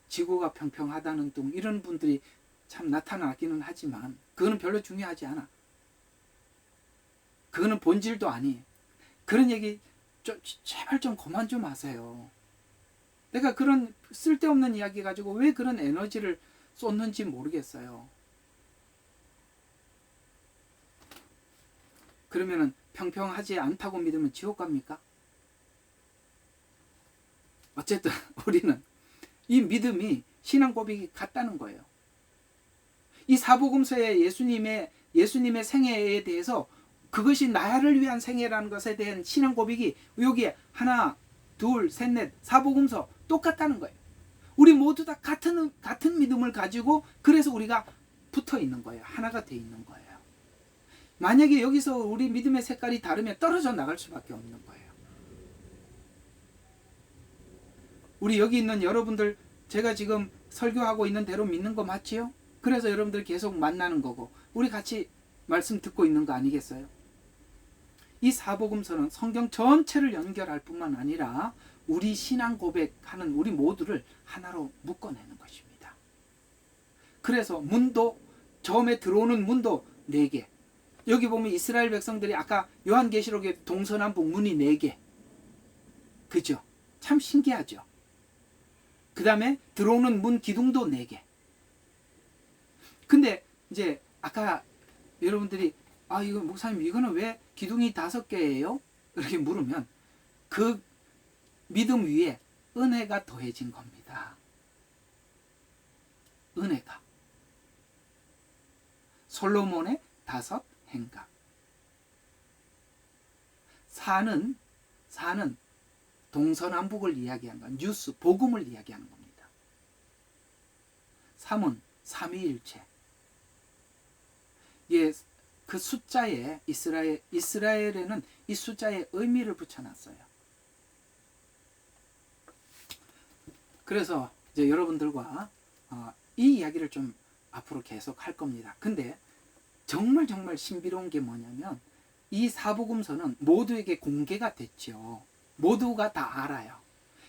지구가 평평하다는 둥 이런 분들이 참 나타나기는 하지만 그거는 별로 중요하지 않아. 그거는 본질도 아니에요. 그런 얘기 제발 좀 그만 좀 하세요. 내가 그런 쓸데없는 이야기 가지고 왜 그런 에너지를 쏟는지 모르겠어요. 그러면은 평평하지 않다고 믿으면 지옥 갑니까? 어쨌든 우리는 이 믿음이 신앙 고백이 같다는 거예요. 이 사복음서의 예수님의 생애에 대해서 그것이 나를 위한 생애라는 것에 대한 신앙 고백이 여기에 하나, 둘, 셋, 넷 사복음서 똑같다는 거예요. 우리 모두 다 같은 믿음을 가지고 그래서 우리가 붙어 있는 거예요. 하나가 돼 있는 거예요. 만약에 여기서 우리 믿음의 색깔이 다르면 떨어져 나갈 수밖에 없는 거예요. 우리 여기 있는 여러분들 제가 지금 설교하고 있는 대로 믿는 거 맞지요? 그래서 여러분들 계속 만나는 거고 우리 같이 말씀 듣고 있는 거 아니겠어요? 이 사복음서는 성경 전체를 연결할 뿐만 아니라 우리 신앙 고백하는 우리 모두를 하나로 묶어내는 것입니다. 그래서 문도 처음에 들어오는 문도 4개. 여기 보면 이스라엘 백성들이 아까 요한계시록에 동서남북 문이 4개. 그죠? 참 신기하죠? 그 다음에 들어오는 문 기둥도 4개. 근데 이제 아까 여러분들이 이거 목사님 이거는 왜 기둥이 5개예요? 이렇게 물으면 그 믿음 위에 은혜가 더해진 겁니다. 은혜가. 솔로몬의 5 행각. 4는 동서남북을 이야기하는 건 뉴스, 복음을 이야기하는 겁니다. 3은 삼위일체. 예, 그 숫자에 이스라엘에는 이 숫자에 의미를 붙여놨어요. 그래서 이제 여러분들과 이 이야기를 좀 앞으로 계속 할 겁니다. 근데 정말 신비로운 게 뭐냐면 이 사복음서는 모두에게 공개가 됐죠. 모두가 다 알아요.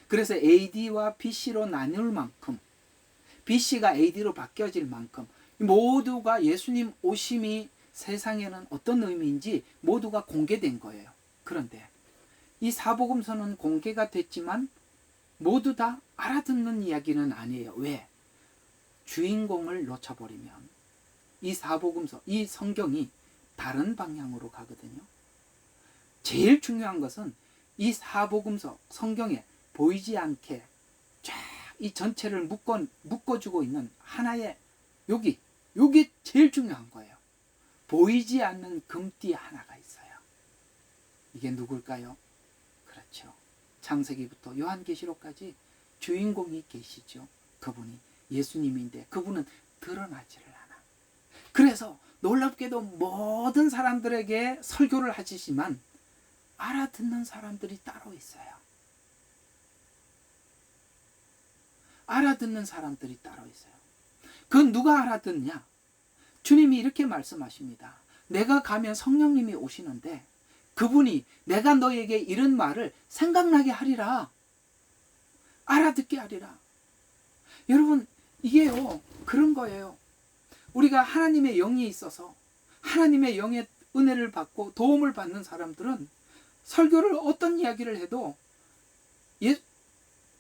그래서 AD와 BC로 나눌 만큼 BC가 AD로 바뀌어질 만큼 모두가 예수님 오심이 세상에는 어떤 의미인지 모두가 공개된 거예요. 그런데 이 사복음서는 공개가 됐지만 모두 다 알아듣는 이야기는 아니에요. 왜? 주인공을 놓쳐버리면 이 사복음서, 이 성경이 다른 방향으로 가거든요. 제일 중요한 것은 이 사복음서 성경에 보이지 않게 쫙 이 전체를 묶어주고 있는 하나의 요게 제일 중요한 거예요. 보이지 않는 금띠 하나가 있어요. 이게 누굴까요? 그렇죠. 창세기부터 요한계시록까지 주인공이 계시죠. 그분이 예수님인데 그분은 드러나지를 않아. 그래서 놀랍게도 모든 사람들에게 설교를 하시지만 알아듣는 사람들이 따로 있어요. 알아듣는 사람들이 따로 있어요. 그건 누가 알아듣냐? 주님이 이렇게 말씀하십니다. 내가 가면 성령님이 오시는데 그분이 내가 너에게 이런 말을 생각나게 하리라. 알아듣게 하리라. 여러분 이게요 그런 거예요. 우리가 하나님의 영이 있어서 하나님의 영의 은혜를 받고 도움을 받는 사람들은 설교를 어떤 이야기를 해도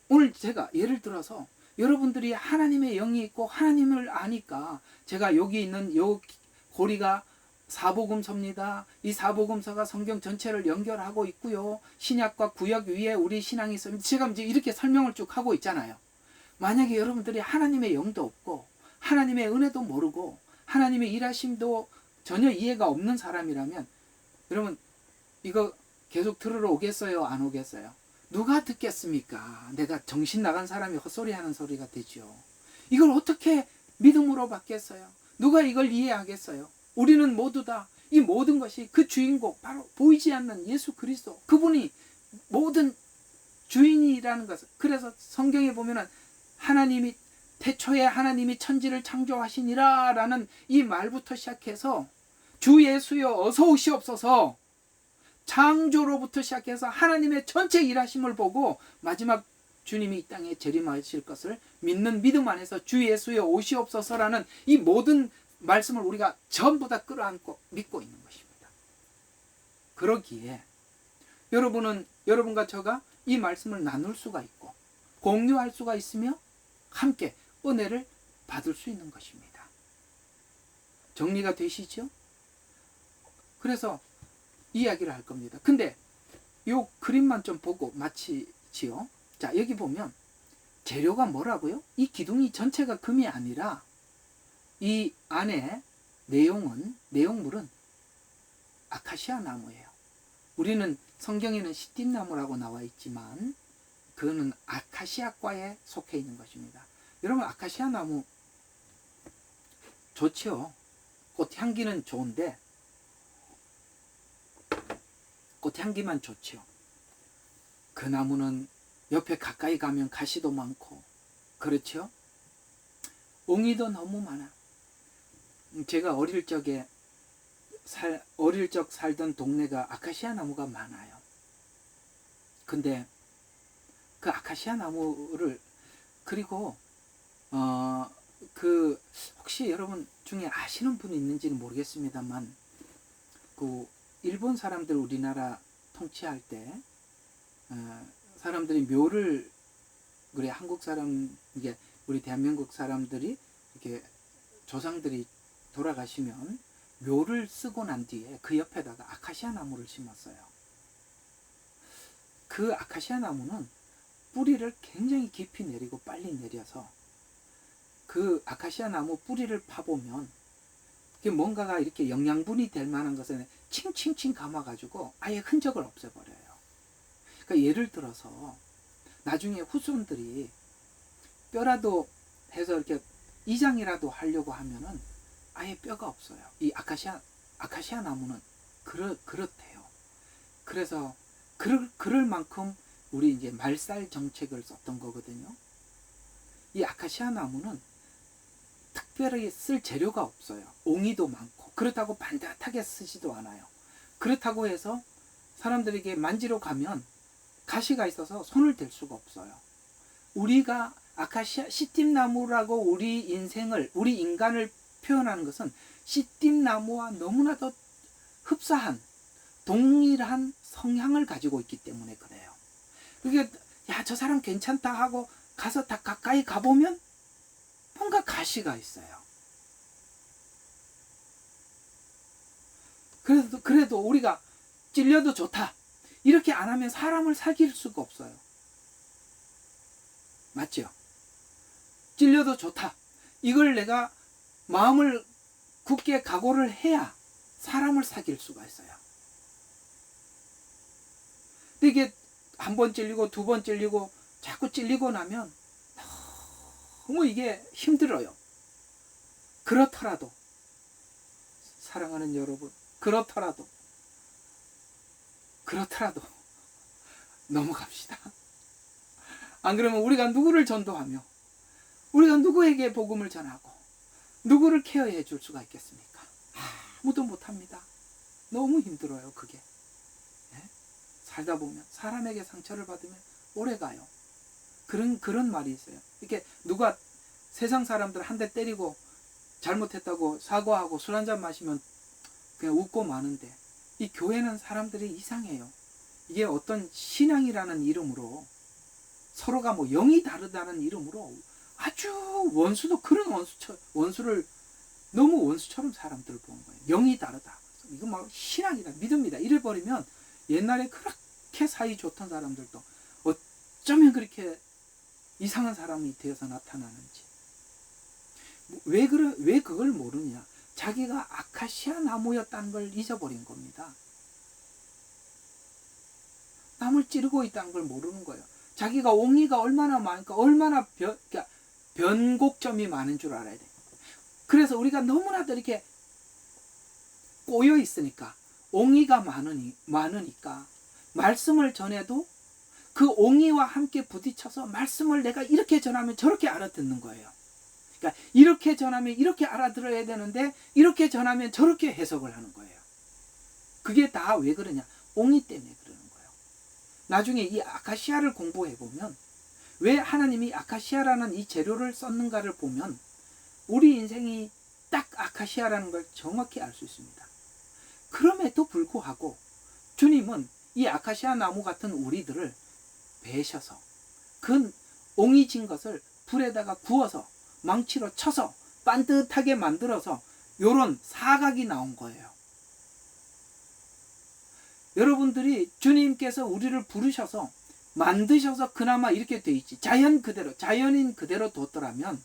오늘 제가 예를 들어서 여러분들이 하나님의 영이 있고 하나님을 아니까 제가 여기 있는 요 고리가 사복음서입니다. 이 사복음서가 성경 전체를 연결하고 있고요. 신약과 구약 위에 우리 신앙이 있습니다. 제가 이제 이렇게 설명을 쭉 하고 있잖아요. 만약에 여러분들이 하나님의 영도 없고 하나님의 은혜도 모르고 하나님의 일하심도 전혀 이해가 없는 사람이라면 여러분 이거 계속 들으러 오겠어요? 안 오겠어요? 누가 듣겠습니까? 내가 정신 나간 사람이 헛소리하는 소리가 되죠. 이걸 어떻게 믿음으로 받겠어요? 누가 이걸 이해하겠어요? 우리는 모두 다 이 모든 것이 그 주인공 바로 보이지 않는 예수 그리스도 그분이 모든 주인이라는 것을 그래서 성경에 보면은 하나님이 태초에 하나님이 천지를 창조하시니라 라는 이 말부터 시작해서 주 예수여 어서 오시옵소서 창조로부터 시작해서 하나님의 전체 일하심을 보고 마지막 주님이 이 땅에 재림하실 것을 믿는 믿음 안에서 주 예수여 오시옵소서라는 이 모든 말씀을 우리가 전부 다 끌어안고 믿고 있는 것입니다. 그러기에 여러분과 저가 이 말씀을 나눌 수가 있고 공유할 수가 있으며 함께 은혜를 받을 수 있는 것입니다. 정리가 되시죠? 그래서 이야기를 할 겁니다. 근데 요 그림만 좀 보고 마치지요. 자, 여기 보면 재료가 뭐라고요? 이 기둥이 전체가 금이 아니라 이 안에 내용물은 아카시아 나무예요. 우리는 성경에는 시띠나무라고 나와 있지만 그거는 아카시아과에 속해 있는 것입니다. 여러분, 아카시아 나무 좋죠. 꽃향기는 좋은데 꽃향기만 좋죠. 그 나무는 옆에 가까이 가면 가시도 많고 그렇죠. 옹이도 너무 많아. 제가 어릴 적 살던 동네가 아카시아 나무가 많아요. 근데 그 아카시아 나무를 그리고 혹시 여러분 중에 아시는 분이 있는지는 모르겠습니다만 그 일본 사람들 우리나라 통치할 때 사람들이 묘를 그래 한국 사람 이게 우리 대한민국 사람들이 이렇게 조상들이 돌아가시면 묘를 쓰고 난 뒤에 그 옆에다가 아카시아 나무를 심었어요. 그 아카시아 나무는 뿌리를 굉장히 깊이 내리고 빨리 내려서 그 아카시아 나무 뿌리를 파보면 뭔가가 이렇게 영양분이 될 만한 것을 칭칭칭 감아가지고 아예 흔적을 없애버려요. 그러니까 예를 들어서 나중에 후손들이 뼈라도 해서 이렇게 이장이라도 하려고 하면은 아예 뼈가 없어요. 이 아카시아 나무는 그렇대요. 그래서 그럴 만큼 우리 이제 말살 정책을 썼던 거거든요. 이 아카시아 나무는 특별히 쓸 재료가 없어요. 옹이도 많고 그렇다고 반듯하게 쓰지도 않아요. 그렇다고 해서 사람들에게 만지러 가면 가시가 있어서 손을 댈 수가 없어요. 우리가 아카시아 시띠나무라고 우리 인간을 표현하는 것은 시띠나무와 너무나도 흡사한 동일한 성향을 가지고 있기 때문에 그래요. 그게 야, 저 사람 괜찮다 하고 가서 다 가까이 가보면 뭔가 가시가 있어요. 그래도 우리가 찔려도 좋다 이렇게 안 하면 사람을 사귈 수가 없어요. 맞죠? 찔려도 좋다 이걸 내가 마음을 굳게 각오를 해야 사람을 사귈 수가 있어요. 근데 이게 한 번 찔리고 두 번 찔리고 자꾸 찔리고 나면 너무 이게 힘들어요. 그렇더라도 사랑하는 여러분, 그렇더라도 넘어갑시다. 안 그러면 우리가 누구를 전도하며 우리가 누구에게 복음을 전하고 누구를 케어해 줄 수가 있겠습니까? 아무도 못합니다. 너무 힘들어요. 그게 살다 보면 사람에게 상처를 받으면 오래가요. 그런 말이 있어요. 이렇게 누가 세상 사람들 한 대 때리고 잘못했다고 사과하고 술 한잔 마시면 그냥 웃고 마는데 이 교회는 사람들이 이상해요. 이게 어떤 신앙이라는 이름으로 서로가 뭐 영이 다르다는 이름으로 아주 원수도 그런 원수를 너무 원수처럼 사람들을 보는 거예요. 영이 다르다. 이거 막 신앙이다, 믿음이다. 이래버리면 옛날에 그렇게 사이 좋던 사람들도 어쩌면 그렇게 이상한 사람이 되어서 나타나는지. 왜 그걸 모르냐? 자기가 아카시아 나무였다는 걸 잊어버린 겁니다. 남을 찌르고 있다는 걸 모르는 거예요. 자기가 옹이가 얼마나 많으니까 얼마나 변곡점이 많은 줄 알아야 돼. 그래서 우리가 너무나도 이렇게 꼬여 있으니까 옹이가 많으니까 말씀을 전해도 그 옹이와 함께 부딪혀서 말씀을 내가 이렇게 전하면 저렇게 알아듣는 거예요. 그러니까 이렇게 전하면 이렇게 알아들어야 되는데 이렇게 전하면 저렇게 해석을 하는 거예요. 그게 다 왜 그러냐? 옹이 때문에 그러는 거예요. 나중에 이 아카시아를 공부해 보면 왜 하나님이 아카시아라는 이 재료를 썼는가를 보면 우리 인생이 딱 아카시아라는 걸 정확히 알 수 있습니다. 그럼에도 불구하고 주님은 이 아카시아 나무 같은 우리들을 베셔서 그 옹이진 것을 불에다가 구워서 망치로 쳐서 반듯하게 만들어서 요런 사각이 나온 거예요. 여러분들이 주님께서 우리를 부르셔서 만드셔서 그나마 이렇게 돼 있지, 자연 그대로, 자연인 그대로 뒀더라면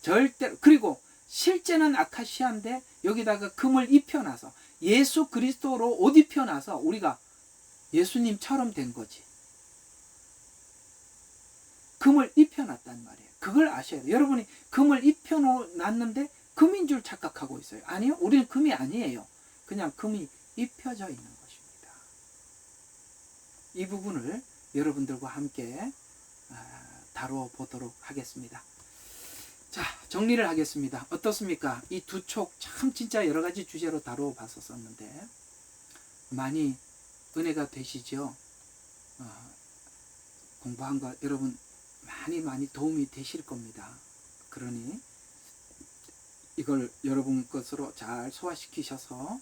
절대로, 그리고 실제는 아카시아인데 여기다가 금을 입혀놔서 예수 그리스도로 옷 입혀놔서 우리가 예수님처럼 된 거지. 금을 입혀놨단 말이에요. 그걸 아셔야 돼요. 여러분이 금을 입혀놨는데 금인 줄 착각하고 있어요. 아니요, 우리는 금이 아니에요. 그냥 금이 입혀져 있는 것입니다. 이 부분을 여러분들과 함께 다루어 보도록 하겠습니다. 자, 정리를 하겠습니다. 어떻습니까? 이 두 촉 참 진짜 여러 가지 주제로 다루어 봤었는데 많이 은혜가 되시죠? 공부한 거 여러분 많이 도움이 되실 겁니다. 그러니 이걸 여러분 것으로 잘 소화시키셔서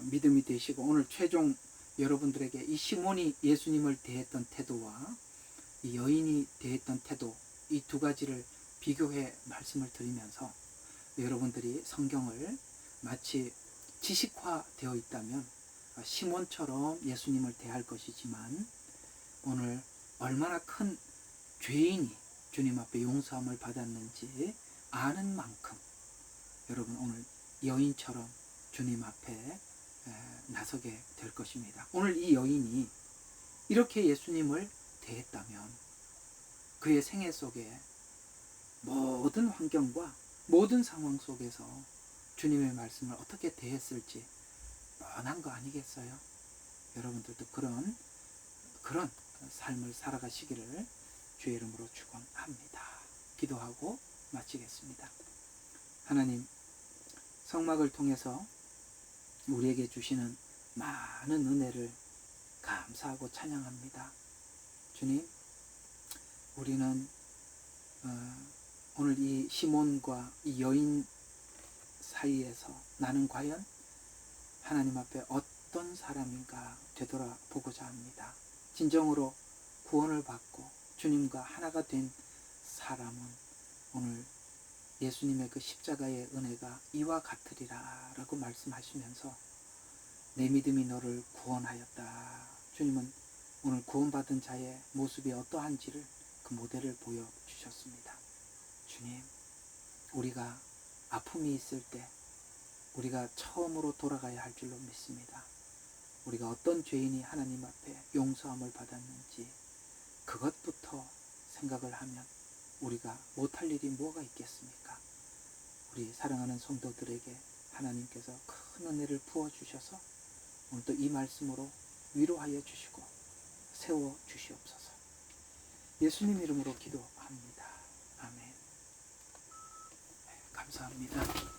믿음이 되시고, 오늘 최종 여러분들에게 이 시몬이 예수님을 대했던 태도와 이 여인이 대했던 태도, 이 두 가지를 비교해 말씀을 드리면서 여러분들이 성경을 마치 지식화되어 있다면 시몬처럼 예수님을 대할 것이지만, 오늘 얼마나 큰 죄인이 주님 앞에 용서함을 받았는지 아는 만큼 여러분 오늘 여인처럼 주님 앞에 나서게 될 것입니다. 오늘 이 여인이 이렇게 예수님을 대했다면 그의 생애 속에 모든 환경과 모든 상황 속에서 주님의 말씀을 어떻게 대했을지 뻔한 거 아니겠어요? 여러분들도 그런 삶을 살아가시기를 주의 이름으로 축원합니다. 기도하고 마치겠습니다. 하나님, 성막을 통해서 우리에게 주시는 많은 은혜를 감사하고 찬양합니다. 주님, 우리는 오늘 이 시몬과 이 여인 사이에서 나는 과연 하나님 앞에 어떤 사람인가 되돌아보고자 합니다. 진정으로 구원을 받고 주님과 하나가 된 사람은 오늘 예수님의 그 십자가의 은혜가 이와 같으리라 라고 말씀하시면서 내 믿음이 너를 구원하였다. 주님은 오늘 구원받은 자의 모습이 어떠한지를 그 모델을 보여주셨습니다. 주님, 우리가 아픔이 있을 때 우리가 처음으로 돌아가야 할 줄로 믿습니다. 우리가 어떤 죄인이 하나님 앞에 용서함을 받았는지 그것부터 생각을 하면 우리가 못할 일이 뭐가 있겠습니까? 우리 사랑하는 성도들에게 하나님께서 큰 은혜를 부어주셔서 오늘도 이 말씀으로 위로하여 주시고 세워 주시옵소서. 예수님 이름으로 기도합니다. 아멘. 감사합니다.